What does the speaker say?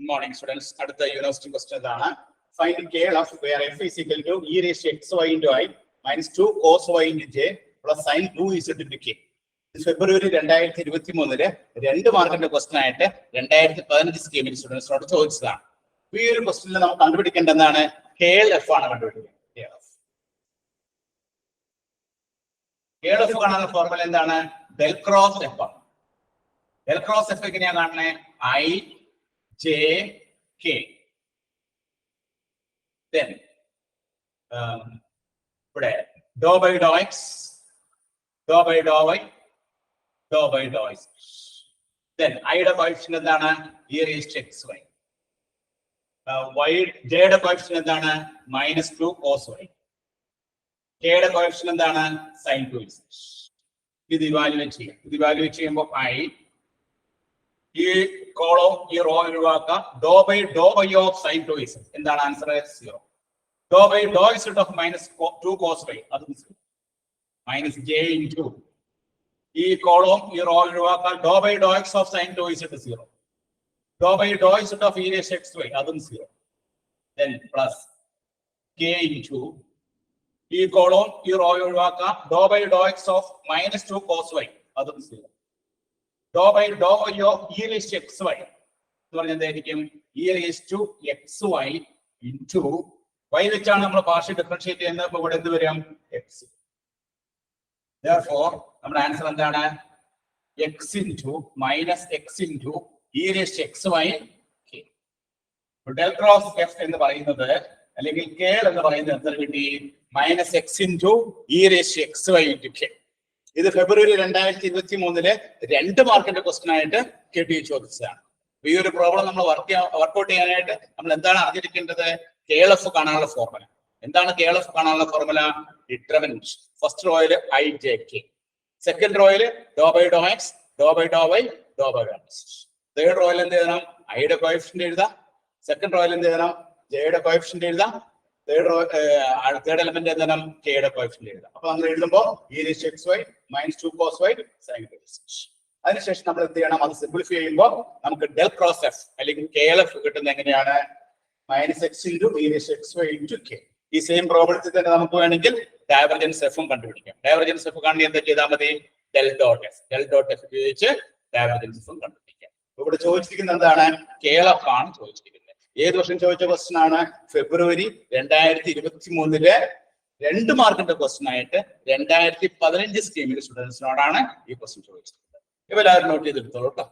Good morning, students. Adutha university question is find the KL of where f is equal to e raised to xy into I minus 2 cos y into j plus sin 2z into k. This February 2023 രണ്ട് മാർക്കിന്റെ question ആയിട്ട് 2015 സ്കീമിൽ സ്റ്റുഡൻസിനോട് ചോദിച്ചതാണ്. ഈ ഒരു ക്വസ്റ്റനിൽ നമ്മൾ കണ്ടുപിടിക്കേണ്ടതാണ് KLF ആണ് കണ്ടുപിടിക്കുന്നത്. KLF കാണാനുള്ള ഫോർമുല എന്താണ്? ഡെൽ ക്രോസ് എഫ് ആണ്. ഡെൽ ക്രോസ് എഫ് എങ്ങനെയാ കാണുന്നത്? I J K. Then dou by dou x, dou by dou y, dou by dou z. Then I യുടെ കോഎഫിഷ്യന്റ് എന്താണ്? e raised to xy. Y j യുടെ coefficient എന്താണ്? -2 cos y. K യുടെ coefficient എന്താണ്? sin 2z. ഇത് evaluate ചെയ്യാം. ഇത് evaluate ചെയ്യുമ്പോൾ I ഈ കോളം ഈ റോ ഒഴിവാക്കാം. Do by do y of sine 2z എന്താണ് answer? 0. Do by do z of -2 cos y അതും 0. മൈനസ് j ഇൻടു ഈ കോളം ഈ റോ ഒഴിവാക്കാം. Do by do x of sine 2z 0. Do by do z of e raised to xy അതും 0. then plus k into ഈ column ഈ row ഒഴിവാക്കാം. Do by do x of -2 cos y അതും 0. Do by do y of e raised to xy എന്ന് പറഞ്ഞാൽ എന്തായിരിക്കും? e raised to xy into y വെച്ചാണ് നമ്മൾ പാർഷ്യൽ ഡിഫറൻഷിയേറ്റ് ചെയ്യുന്നത്. അപ്പോൾ ഇവിടെ എന്ത് വരും? x. therefore നമ്മുടെ ആൻസർ എന്താണ്? x into minus x into e raised to xy k. Del cross f എന്ന് പറയുന്നത് അല്ലെങ്കിൽ k എന്ന് പറയുന്നത് എത്ര കിട്ടി? -x into e raised to xy into k. ഇത് ഫെബ്രുവരി 2023 2 മാർക്കിന്റെ ക്വസ്റ്റൻ ആയിട്ട് KT ചോദിച്ചതാണ്. ഈ ഒരു പ്രോബ്ലം നമ്മൾ വർക്ക്ഔട്ട് ചെയ്യാനായിട്ട് നമ്മൾ എന്താണ് അറിഞ്ഞിരിക്കേണ്ടത്? KLF കാണാനുള്ള ഫോർമുല എന്താണ്? KLF കാണാനുള്ള ഫോർമുല ഡിറ്റർമിനന്റ്. ഫസ്റ്റ് റോയിൽ I J K, സെക്കൻഡ് റോയിൽ do by do x, do by do y, do by do x. Third റോയിൽ എന്ത് എഴുതണം? ഐയുടെ കോഎഫിഷ്യന്റ് എഴുതാം. സെക്കൻഡ് റോയിൽ എന്ത് എഴുതണം? ജെയുടെ കോഎഫിഷ്യന്റ് എഴുതാം. തേർഡ് എലമെന്റ് എന്താണ്? കെയുടെ കോഎഫിഷ്യന്റ് എഴുതാം. അപ്പൊ നമ്മൾ എഴുതുമ്പോൾ e raised to xy -2 cos y sin 2z. അതിനുശേഷം നമ്മൾ എന്ത് ചെയ്യണം? അത് സിംപ്ലിഫൈ ചെയ്യുമ്പോൾ നമുക്ക് ഡെൽ ക്രോസ് എഫ് അല്ലെങ്കിൽ KLF കിട്ടുന്നത് എങ്ങനെയാണ്? -x into e raised to xy into k. ഈ സെയിം പ്രോബ്ലത്തിൽ തന്നെ നമുക്ക് വേണമെങ്കിൽ ഡൈവർജൻസ് എഫും കണ്ടുപിടിക്കാം. ഡൈവർജൻസ് എഫ് കാണി എന്താ ചെയ്താൽ മതി? ഡെൽ ഡോട്ട് എഫ് ഉപയോഗിച്ച് ഡൈവർജൻസ് എഫും കണ്ടുപിടിക്കാം. ഇവിടെ ചോദിച്ചിരിക്കുന്നത് എന്താണ്? KLF ആണ് ചോദിച്ചിരിക്കുന്നത്. ഏത് വർഷം ചോദിച്ച ക്വസ്റ്റൻ ആണ്? ഫെബ്രുവരി 2023 2 മാർക്കിന്റെ ക്വസ്റ്റൻ ആയിട്ട് 2015 സ്കീമിൽ സ്റ്റുഡൻസിനോടാണ് ഈ ക്വസ്റ്റൻ ചോദിച്ചിട്ടുള്ളത്. ഇവരെല്ലാവരും നോട്ട് ചെയ്തെടുത്തോളൂ കേട്ടോ.